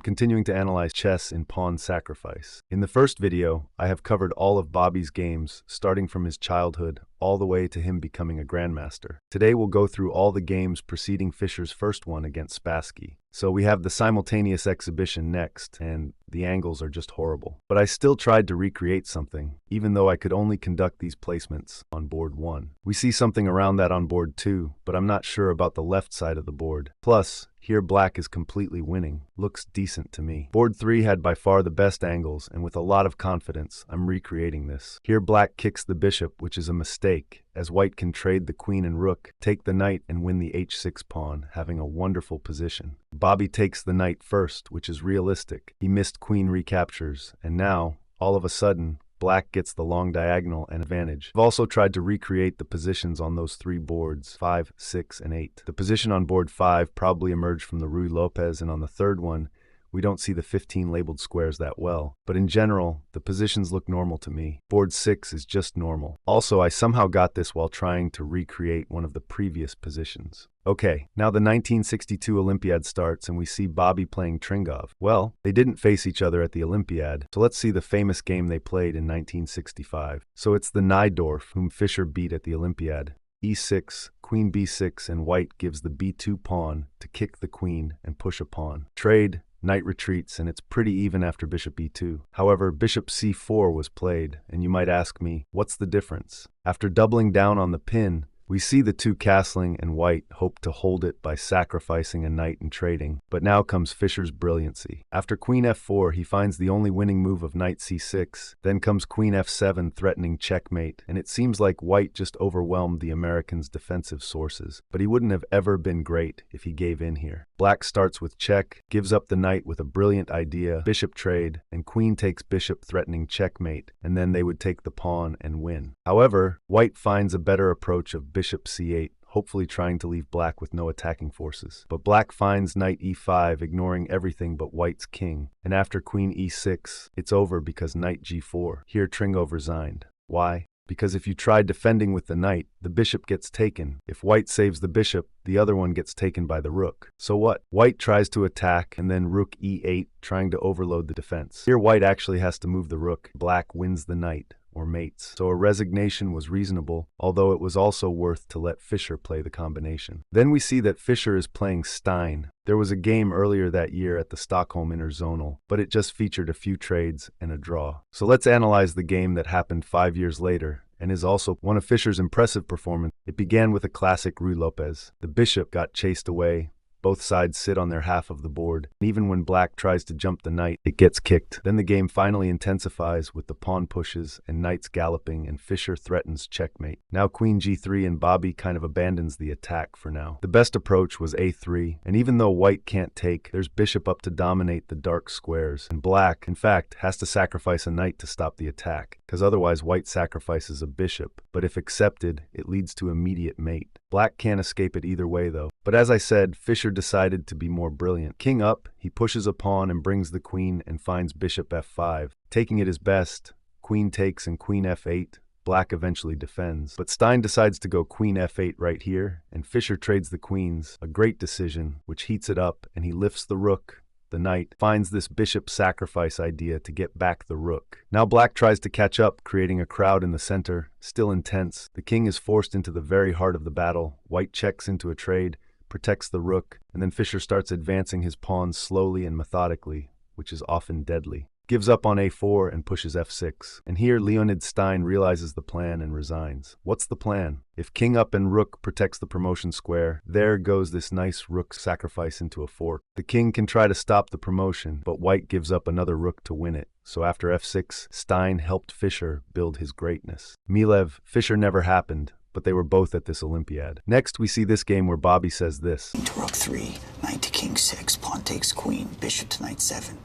I'm continuing to analyze chess in pawn sacrifice. In the first video, I have covered all of Bobby's games, starting from his childhood all the way to him becoming a grandmaster. Today we'll go through all the games preceding Fischer's first one against Spassky. So we have the simultaneous exhibition next, and the angles are just horrible. But I still tried to recreate something, even though I could only conduct these placements on board 1. We see something around that on board 2, but I'm not sure about the left side of the board. Plus, here black is completely winning. Looks decent to me. Board 3 had by far the best angles, and with a lot of confidence, I'm recreating this. Here black kicks the bishop, which is a mistake, as white can trade the queen and rook, take the knight and win the h6 pawn, having a wonderful position. Bobby takes the knight first, which is realistic. He missed queen recaptures, and now, all of a sudden, black gets the long diagonal and advantage. I've also tried to recreate the positions on those 3 boards, 5, 6, and 8. The position on board 5 probably emerged from the Ruy Lopez, and on the third one, we don't see the 15 labeled squares that well. But in general, the positions look normal to me. Board 6 is just normal. Also, I somehow got this while trying to recreate one of the previous positions. Okay, now the 1962 Olympiad starts and we see Bobby playing Tringov. Well, they didn't face each other at the Olympiad, so let's see the famous game they played in 1965. So it's the Najdorf whom Fischer beat at the Olympiad. e6, queen b6, and white gives the b2 pawn to kick the queen and push a pawn. Trade, knight retreats, and it's pretty even after bishop e2. However, bishop c4 was played, and you might ask me, what's the difference? After doubling down on the pin, we see the 2 castling, and white hoped to hold it by sacrificing a knight and trading, but now comes Fischer's brilliancy. After queen f4, he finds the only winning move of knight c6, then comes queen f7 threatening checkmate, and it seems like white just overwhelmed the American's defensive sources, but he wouldn't have ever been great if he gave in here. Black starts with check, gives up the knight with a brilliant idea, bishop trade, and queen takes bishop threatening checkmate, and then they would take the pawn and win. However, white finds a better approach of bishop c8, hopefully trying to leave black with no attacking forces. But black finds knight e5, ignoring everything but white's king. And after queen e6, it's over because knight g4. Here Tringov resigned. Why? Because if you try defending with the knight, the bishop gets taken. If white saves the bishop, the other one gets taken by the rook. So what? White tries to attack, and then rook e8, trying to overload the defense. Here white actually has to move the rook. Black wins the knight, or mates. So a resignation was reasonable, although it was also worth to let Fischer play the combination. Then we see that Fischer is playing Stein. There was a game earlier that year at the Stockholm Interzonal, but it just featured a few trades and a draw. So let's analyze the game that happened 5 years later, and is also one of Fischer's impressive performances. It began with a classic Ruy Lopez. The bishop got chased away. Both sides sit on their half of the board. And even when black tries to jump the knight, it gets kicked. Then the game finally intensifies with the pawn pushes and knights galloping, and Fischer threatens checkmate. Now queen g3, and Bobby kind of abandons the attack for now. The best approach was a3, and even though white can't take, there's bishop up to dominate the dark squares. And black, in fact, has to sacrifice a knight to stop the attack, because otherwise white sacrifices a bishop. But if accepted, it leads to immediate mate. Black can't escape it either way though. But as I said, Fischer decided to be more brilliant. King up, he pushes a pawn and brings the queen and finds bishop f5. Taking it is best. Queen takes and queen f8. Black eventually defends. But Stein decides to go queen f8 right here, and Fischer trades the queens. A great decision, which heats it up, and he lifts the rook. The knight finds this bishop sacrifice idea to get back the rook. Now black tries to catch up, creating a crowd in the center, still intense. The king is forced into the very heart of the battle. White checks into a trade, protects the rook, and then Fischer starts advancing his pawns slowly and methodically, which is often deadly. Gives up on a4 and pushes f6. And here Leonid Stein realizes the plan and resigns. What's the plan? If king up and rook protects the promotion square, there goes this nice rook sacrifice into a fork. The king can try to stop the promotion, but white gives up another rook to win it. So after f6, Stein helped Fischer build his greatness. Milev, Fischer never happened, but they were both at this Olympiad. Next, we see this game where Bobby says this. To rook 3, knight to king 6, pawn takes queen, bishop to knight 7.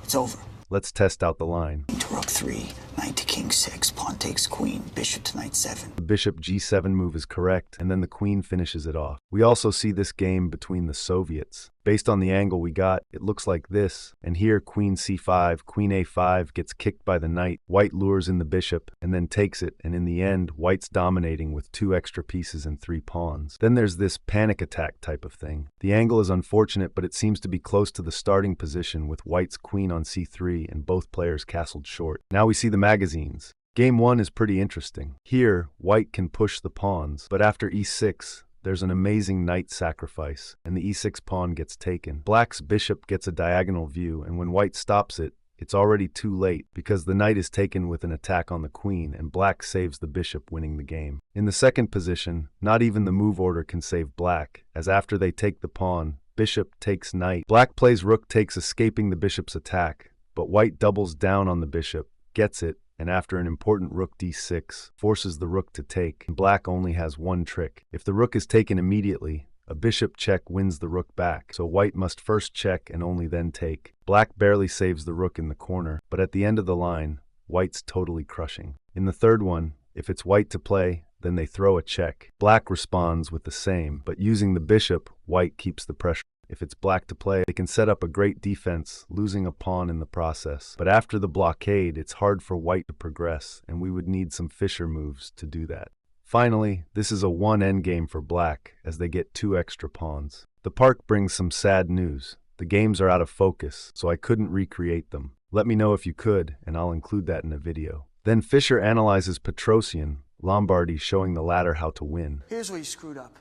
It's over. Let's test out the line. To rook 3, Knight to king 6, pawn takes queen, bishop to knight 7. The bishop g7 move is correct, and then the queen finishes it off. We also see this game between the Soviets. Based on the angle we got, it looks like this, and here queen c5, queen a5 gets kicked by the knight, white lures in the bishop, and then takes it, and in the end, white's dominating with 2 extra pieces and 3 pawns. Then there's this panic attack type of thing. The angle is unfortunate, but it seems to be close to the starting position with white's queen on c3 and both players castled short. Now we see the magazines. Game 1 is pretty interesting. Here, white can push the pawns, but after e6, there's an amazing knight sacrifice, and the e6 pawn gets taken. Black's bishop gets a diagonal view, and when white stops it, it's already too late because the knight is taken with an attack on the queen, and black saves the bishop, winning the game. In the second position, not even the move order can save black, as after they take the pawn, bishop takes knight. Black plays rook takes, escaping the bishop's attack, but white doubles down on the bishop, gets it, and after an important rook d6, forces the rook to take, and black only has one trick. If the rook is taken immediately, a bishop check wins the rook back, so white must first check and only then take. Black barely saves the rook in the corner, but at the end of the line, white's totally crushing. In the third one, if it's white to play, then they throw a check. Black responds with the same, but using the bishop, white keeps the pressure. If it's black to play, they can set up a great defense, losing a pawn in the process. But after the blockade, it's hard for white to progress, and we would need some Fischer moves to do that. Finally, this is a 1 endgame for black, as they get 2 extra pawns. The park brings some sad news. The games are out of focus, so I couldn't recreate them. Let me know if you could, and I'll include that in a video. Then Fischer analyzes Petrosian, Lombardy, showing the latter how to win. Here's where you screwed up.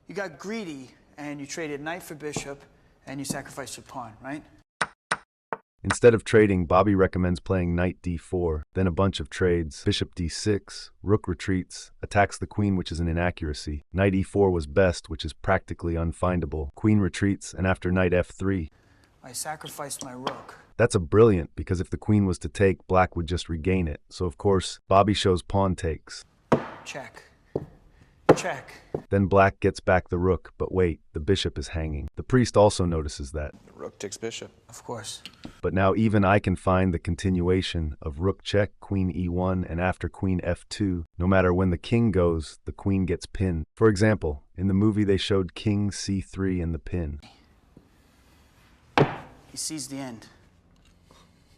You got greedy, and you traded knight for bishop, and you sacrificed your pawn, right? Instead of trading, Bobby recommends playing knight d4, then a bunch of trades, bishop d6, rook retreats, attacks the queen, which is an inaccuracy. Knight e4 was best, which is practically unfindable. Queen retreats, and after knight f3, I sacrificed my rook. that's a brilliant, because if the queen was to take, black would just regain it. So of course, Bobby shows pawn takes. Check. Check. Then black gets back the rook, but wait, the bishop is hanging. The priest also notices that. The rook takes bishop. Of course. But now even I can find the continuation of rook check, queen e1, and after queen f2, no matter when the king goes, the queen gets pinned. For example, in the movie they showed king c3 and the pin. He sees the end.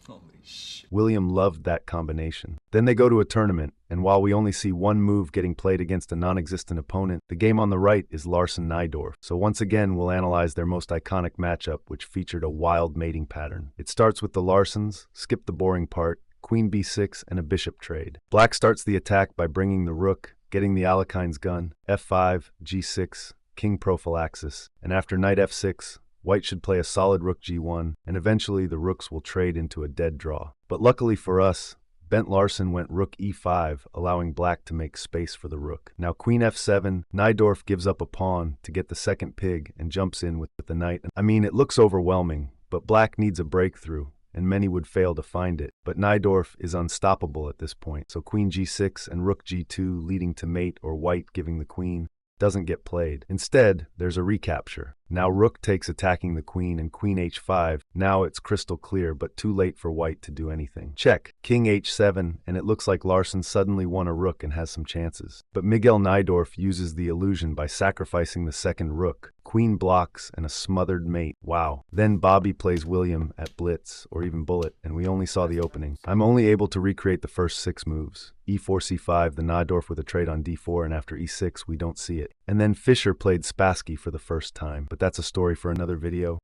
Holy shit. William loved that combination. Then they go to a tournament, and while we only see one move getting played against a non-existent opponent, the game on the right is Larsen-Najdorf. So once again, we'll analyze their most iconic matchup, which featured a wild mating pattern. It starts with the Larsens, skip the boring part, queen b6, and a bishop trade. Black starts the attack by bringing the rook, getting the Alekhine's gun, f5, g6, king prophylaxis, and after knight f6, white should play a solid rook g1, and eventually the rooks will trade into a dead draw. But luckily for us, Bent Larsen went rook e5, allowing black to make space for the rook. Now queen f7, Najdorf gives up a pawn to get the second pig and jumps in with the knight. I mean, it looks overwhelming, but black needs a breakthrough, and many would fail to find it. But Najdorf is unstoppable at this point, so queen g6 and rook g2 leading to mate or white giving the queen doesn't get played. Instead, there's a recapture. Now rook takes attacking the queen and queen h5. Now it's crystal clear, but too late for white to do anything. Check. King h7, and it looks like Larsen suddenly won a rook and has some chances. But Miguel Najdorf uses the illusion by sacrificing the second rook. Queen blocks and a smothered mate. Wow. Then Bobby plays William at blitz, or even bullet, and we only saw the opening. I'm only able to recreate the first 6 moves. e4, c5, the Najdorf with a trade on d4, and after e6, we don't see it. And then Fischer played Spassky for the first time, but that's a story for another video.